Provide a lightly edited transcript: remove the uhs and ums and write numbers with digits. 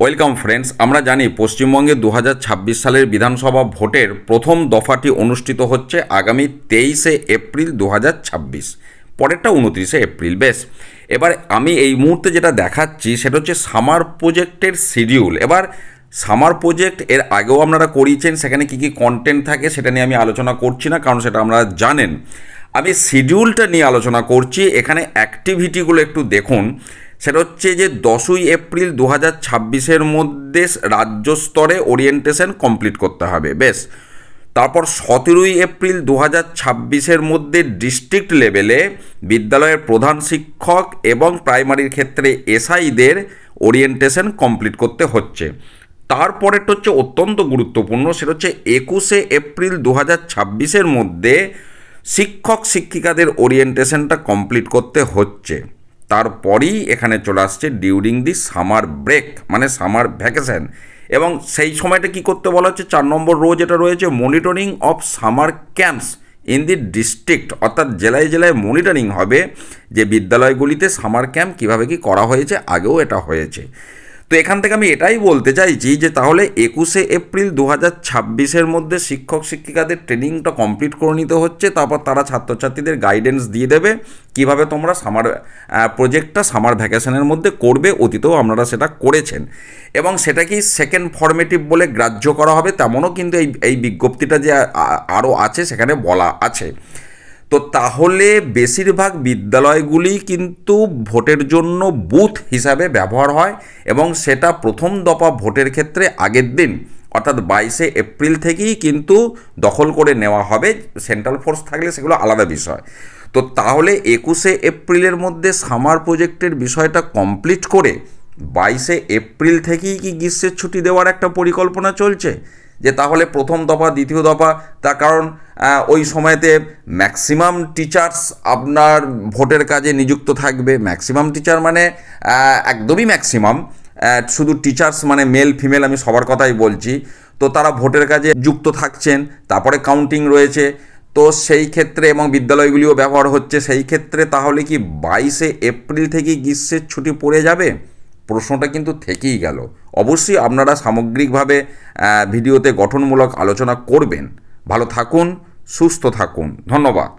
Welcome friends, আমরা জানি পশ্চিমবঙ্গে 2026 সালের বিধানসভা ভোটের প্রথম দফাটি অনুষ্ঠিত হচ্ছে আগামী 23শে এপ্রিল 2026, পরেরটা 29শে এপ্রিল। বেশ, এবার আমি এই মুহূর্তে যেটা দেখাচ্ছি সেটা হচ্ছে সামার প্রজেক্টের শিডিউল। এবার সামার প্রজেক্ট এর আগেও আপনারা করিয়েছেন, সেখানে কী কী কন্টেন্ট থাকে সেটা নিয়ে আমি আলোচনা করছি না, কারণ সেটা আপনারা জানেন। আমি শিডিউলটা নিয়ে আলোচনা করছি। এখানে অ্যাক্টিভিটিগুলো একটু দেখুন। সেটা হচ্ছে যে 10ই এপ্রিল 2026-এর মধ্যে রাজ্য স্তরে ওরিয়েন্টেশন কমপ্লিট করতে হবে। বেশ, তারপর 17ই এপ্রিল 2026-এর মধ্যে ডিস্ট্রিক্ট লেভেলে বিদ্যালয়ের প্রধান শিক্ষক এবং প্রাইমারির ক্ষেত্রে এসআইদের ওরিয়েন্টেশন কমপ্লিট করতে হচ্ছে। তারপরেরটা হচ্ছে অত্যন্ত গুরুত্বপূর্ণ, সেটা হচ্ছে 21শে এপ্রিল 2026-এর মধ্যে শিক্ষক শিক্ষিকাদের ওরিয়েন্টেশনটা কমপ্লিট করতে হচ্ছে। তারপরেই এখানে চলে আসছে ডিউরিং দি সামার ব্রেক, মানে সামার ভ্যাকেশন। এবং সেই সময়টা কি করতে বলা হচ্ছে, 4 নম্বর রো যেটা রয়েছে, monitoring of summer camps in the district, অর্থাৎ জেলায় জেলায় মনিটরিং হবে যে বিদ্যালয়গুলিতে সামার ক্যাম্প কীভাবে কি করা হয়েছে, আগেও এটা হয়েছে। তো এখান থেকে আমি এটাই বলতে চাইছি যে তাহলে 21শে এপ্রিল 2026-এর মধ্যে শিক্ষক শিক্ষিকাদের ট্রেনিংটা কমপ্লিট করে নিতে হচ্ছে। তারপর তারা ছাত্রছাত্রীদের গাইডেন্স দিয়ে দেবে কিভাবে তোমরা সামার প্রজেক্টটা সামার ভ্যাকেশনের মধ্যে করবে। অতীতেও আপনারা সেটা করেছেন এবং সেটাকেই সেকেন্ড ফর্মেটিভ বলে গ্রাহ্য করা হবে, তেমনও কিন্তু এই বিজ্ঞপ্তিটা যে আরও আছে সেখানে বলা আছে। তো তাহলে বেশিরভাগ বিদ্যালয়গুলি কিন্তু ভোটের জন্য বুথ হিসাবে ব্যবহার হয় এবং সেটা প্রথম দফা ভোটের ক্ষেত্রে আগের দিন অর্থাৎ 22শে এপ্রিল থেকেই কিন্তু দখল করে নেওয়া হবে। সেন্ট্রাল ফোর্স থাকলে সেগুলো আলাদা বিষয়। তো তাহলে 21শে এপ্রিলের মধ্যে সামার প্রজেক্টের বিষয়টা কমপ্লিট করে 22শে এপ্রিল থেকেই কি গ্রীষ্মের ছুটি দেওয়ার একটা পরিকল্পনা চলছে, যে তাহলে প্রথম দফা দ্বিতীয় দফা। তার কারণ ওই সময়তে ম্যাক্সিমাম টিচার্স আপনার ভোটের কাজে নিযুক্ত থাকবে। ম্যাক্সিমাম টিচার মানে একদমই ম্যাক্সিমাম, শুধু টিচার্স মানে মেল ফিমেল আমি সবার কথাই বলছি। তো তারা ভোটের কাজে যুক্ত থাকছেন, তারপরে কাউন্টিং রয়েছে। তো সেই ক্ষেত্রে এবং বিদ্যালয়গুলিও ব্যবহার হচ্ছে, সেই ক্ষেত্রে তাহলে কি 22শে এপ্রিল থেকেই গ্রীষ্মের ছুটি পড়ে যাবে? প্রশ্নটা কিন্তু থেকেই গেল। অবশ্যই আপনারা সামগ্রিকভাবে ভিডিওতে গঠনমূলক আলোচনা করবেন। ভালো থাকুন, সুস্থ থাকুন, ধন্যবাদ।